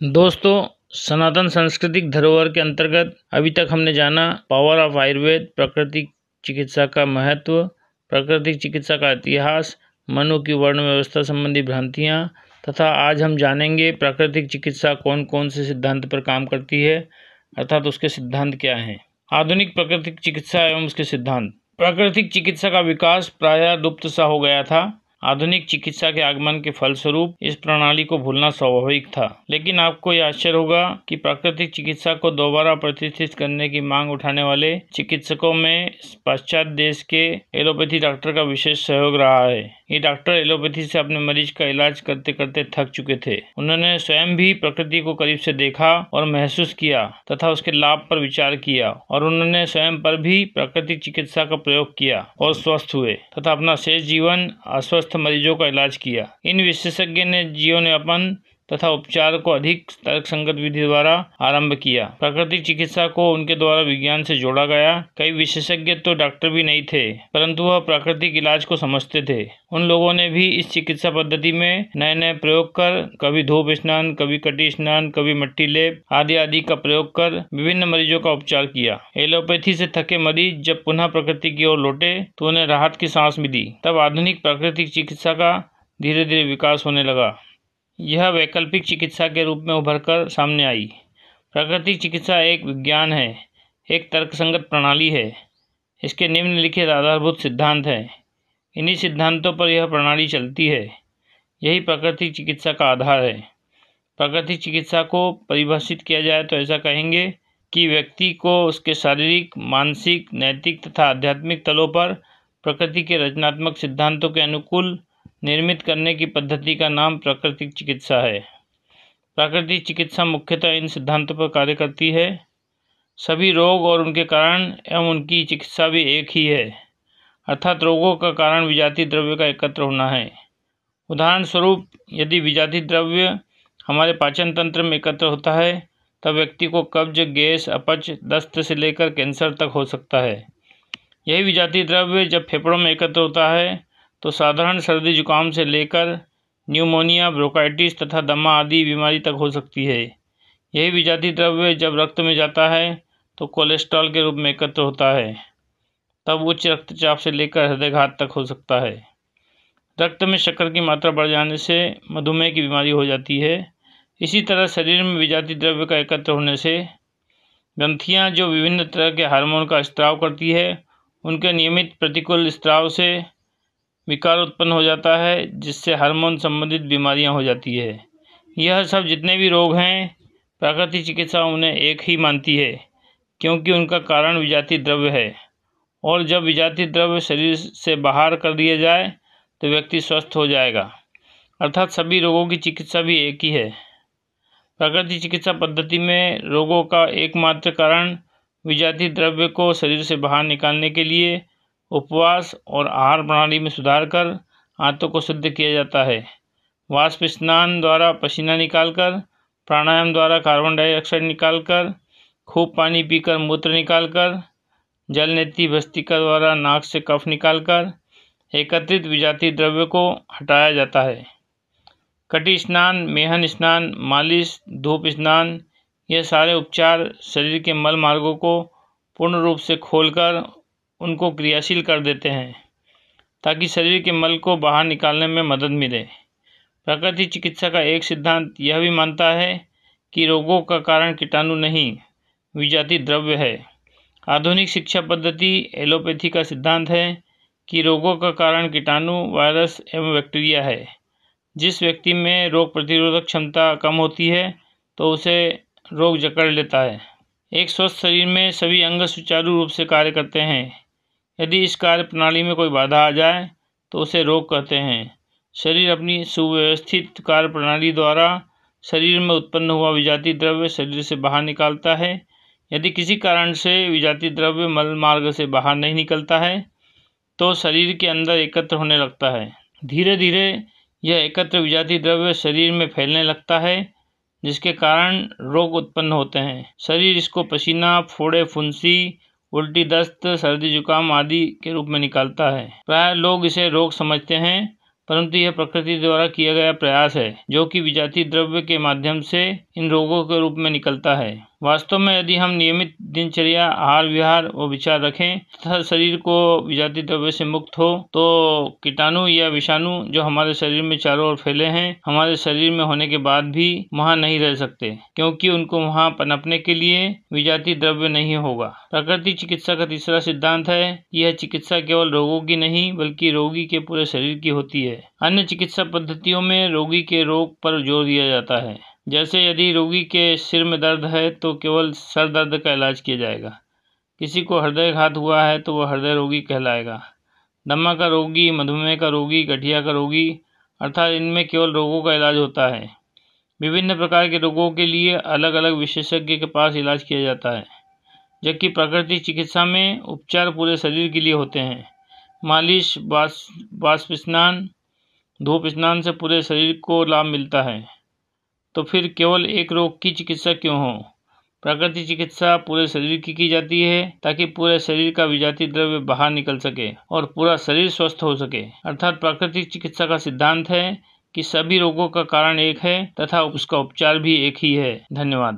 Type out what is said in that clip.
दोस्तों, सनातन सांस्कृतिक धरोहर के अंतर्गत अभी तक हमने जाना पावर ऑफ आयुर्वेद, प्राकृतिक चिकित्सा का महत्व, प्राकृतिक चिकित्सा का इतिहास, मनु की वर्ण व्यवस्था संबंधी भ्रांतियाँ तथा आज हम जानेंगे प्राकृतिक चिकित्सा कौन कौन से सिद्धांत पर काम करती है, अर्थात उसके सिद्धांत क्या हैं। आधुनिक प्राकृतिक चिकित्सा एवं उसके सिद्धांत। प्राकृतिक चिकित्सा का विकास प्रायः लुप्त सा हो गया था। आधुनिक चिकित्सा के आगमन के फलस्वरूप इस प्रणाली को भूलना स्वाभाविक था, लेकिन आपको यह आश्चर्य होगा कि प्राकृतिक चिकित्सा को दोबारा प्रतिष्ठित करने की मांग उठाने वाले चिकित्सकों में पाश्चात्य देश के एलोपैथी डॉक्टर का विशेष सहयोग रहा है। ये डॉक्टर एलोपैथी से अपने मरीज का इलाज करते करते थक चुके थे। उन्होंने स्वयं भी प्रकृति को करीब से देखा और महसूस किया तथा उसके लाभ पर विचार किया और उन्होंने स्वयं पर भी प्राकृतिक चिकित्सा का प्रयोग किया और स्वस्थ हुए तथा अपना शेष जीवन अस्वस्थ मरीजों का इलाज किया। इन विशेषज्ञ ने जीवन यापन तथा उपचार को अधिक तर्कसंगत विधि द्वारा आरंभ किया। प्राकृतिक चिकित्सा को उनके द्वारा विज्ञान से जोड़ा गया। कई विशेषज्ञ तो डॉक्टर भी नहीं थे, परंतु वह प्राकृतिक इलाज को समझते थे। उन लोगों ने भी इस चिकित्सा पद्धति में नए नए प्रयोग कर, कभी धूप स्नान, कभी कटी स्नान, कभी मट्टी लेप आदि आदि का प्रयोग कर विभिन्न मरीजों का उपचार किया। एलोपैथी से थके मरीज जब पुनः प्रकृति की ओर लौटे तो उन्हें राहत की सांस मिली। तब आधुनिक प्राकृतिक चिकित्सा का धीरे धीरे विकास होने लगा। यह वैकल्पिक चिकित्सा के रूप में उभरकर सामने आई। प्राकृतिक चिकित्सा एक विज्ञान है, एक तर्कसंगत प्रणाली है। इसके निम्नलिखित आधारभूत सिद्धांत हैं। इन्हीं सिद्धांतों पर यह प्रणाली चलती है। यही प्राकृतिक चिकित्सा का आधार है। प्राकृतिक चिकित्सा को परिभाषित किया जाए तो ऐसा कहेंगे कि व्यक्ति को उसके शारीरिक, मानसिक, नैतिक तथा आध्यात्मिक तलों पर प्रकृति के रचनात्मक सिद्धांतों के अनुकूल निर्मित करने की पद्धति का नाम प्राकृतिक चिकित्सा है। प्राकृतिक चिकित्सा मुख्यतः इन सिद्धांतों पर कार्य करती है। सभी रोग और उनके कारण एवं उनकी चिकित्सा भी एक ही है, अर्थात रोगों का कारण विजातीय द्रव्य का एकत्र होना है। उदाहरण स्वरूप, यदि विजातीय द्रव्य हमारे पाचन तंत्र में एकत्र होता है तब व्यक्ति को कब्ज, गैस, अपच, दस्त से लेकर कैंसर तक हो सकता है। यही विजातीय द्रव्य जब फेफड़ों में एकत्र होता है तो साधारण सर्दी जुकाम से लेकर न्यूमोनिया, ब्रोंकाइटिस तथा दमा आदि बीमारी तक हो सकती है। यही विजातीय द्रव्य जब रक्त में जाता है तो कोलेस्ट्रॉल के रूप में एकत्र होता है, तब उच्च रक्तचाप से लेकर हृदयघात तक हो सकता है। रक्त में शक्कर की मात्रा बढ़ जाने से मधुमेह की बीमारी हो जाती है। इसी तरह शरीर में विजातीय द्रव्य का एकत्र होने से ग्रंथियाँ जो विभिन्न तरह के हार्मोन का स्त्राव करती है, उनके नियमित प्रतिकूल स्त्राव से विकार उत्पन्न हो जाता है, जिससे हार्मोन संबंधित बीमारियां हो जाती है। यह सब जितने भी रोग हैं, प्राकृतिक चिकित्सा उन्हें एक ही मानती है, क्योंकि उनका कारण विजातीय द्रव्य है और जब विजातीय द्रव्य शरीर से बाहर कर दिया जाए तो व्यक्ति स्वस्थ हो जाएगा। अर्थात सभी रोगों की चिकित्सा भी एक ही है। प्राकृतिक चिकित्सा पद्धति में रोगों का एकमात्र कारण विजातीय द्रव्य को शरीर से बाहर निकालने के लिए उपवास और आहार प्रणाली में सुधार कर आंतों को शुद्ध किया जाता है। वाष्प स्नान द्वारा पसीना निकालकर, प्राणायाम द्वारा कार्बन डाइऑक्साइड निकालकर, खूब पानी पीकर मूत्र निकालकर, जल नेति भस्त्रिका द्वारा नाक से कफ निकालकर एकत्रित विजातीय द्रव्य को हटाया जाता है। कटी स्नान, मेहन स्नान, मालिश, धूप स्नान, यह सारे उपचार शरीर के मल मार्गों को पूर्ण रूप से खोलकर उनको क्रियाशील कर देते हैं ताकि शरीर के मल को बाहर निकालने में मदद मिले। प्राकृतिक चिकित्सा का एक सिद्धांत यह भी मानता है कि रोगों का कारण कीटाणु नहीं, विजातीय द्रव्य है। आधुनिक शिक्षा पद्धति एलोपैथी का सिद्धांत है कि रोगों का कारण कीटाणु, वायरस एवं बैक्टीरिया है। जिस व्यक्ति में रोग प्रतिरोधक क्षमता कम होती है तो उसे रोग जकड़ लेता है। एक स्वस्थ शरीर में सभी अंग सुचारू रूप से कार्य करते हैं। यदि इस कार्य प्रणाली में कोई बाधा आ जाए तो उसे रोग कहते हैं। शरीर अपनी सुव्यवस्थित कार्य प्रणाली द्वारा शरीर में उत्पन्न हुआ विजातीय द्रव्य शरीर से बाहर निकालता है। यदि किसी कारण से विजातीय द्रव्य मल मार्ग से बाहर नहीं निकलता है तो शरीर के अंदर एकत्र होने लगता है। धीरे धीरे यह एकत्र विजातीय द्रव्य शरीर में फैलने लगता है, जिसके कारण रोग उत्पन्न होते हैं। शरीर इसको पसीना, फोड़े, फुंसी, उल्टी, दस्त, सर्दी जुकाम आदि के रूप में निकालता है। प्राय लोग इसे रोग समझते हैं, परंतु यह प्रकृति द्वारा किया गया प्रयास है जो कि विजातीय द्रव्य के माध्यम से इन रोगों के रूप में निकलता है। वास्तव में यदि हम नियमित दिनचर्या, आहार विहार व विचार रखें तथा शरीर को विजातीय द्रव्य से मुक्त हो तो कीटाणु या विषाणु जो हमारे शरीर में चारों ओर फैले हैं हमारे शरीर में होने के बाद भी वहाँ नहीं रह सकते, क्योंकि उनको वहाँ पनपने के लिए विजातीय द्रव्य नहीं होगा। प्राकृतिक चिकित्सा का तीसरा सिद्धांत है, यह चिकित्सा केवल रोगों की नहीं बल्कि रोगी के पूरे शरीर की होती है। अन्य चिकित्सा पद्धतियों में रोगी के रोग पर जोर दिया जाता है, जैसे यदि रोगी के सिर में दर्द है तो केवल सर दर्द का इलाज किया जाएगा, किसी को हृदयघात हुआ है तो वह हृदय रोगी कहलाएगा, दमा का रोगी, मधुमेह का रोगी, गठिया का रोगी, अर्थात इनमें केवल रोगों का इलाज होता है। विभिन्न प्रकार के रोगों के लिए अलग अलग विशेषज्ञ के पास इलाज किया जाता है, जबकि प्राकृतिक चिकित्सा में उपचार पूरे शरीर के लिए होते हैं। मालिश, बाष्प स्नान, धूप स्नान से पूरे शरीर को लाभ मिलता है। तो फिर केवल एक रोग की चिकित्सा क्यों हो? प्राकृतिक चिकित्सा पूरे शरीर की जाती है ताकि पूरे शरीर का विजातीय द्रव्य बाहर निकल सके और पूरा शरीर स्वस्थ हो सके। अर्थात प्राकृतिक चिकित्सा का सिद्धांत है कि सभी रोगों का कारण एक है तथा उसका उपचार भी एक ही है। धन्यवाद।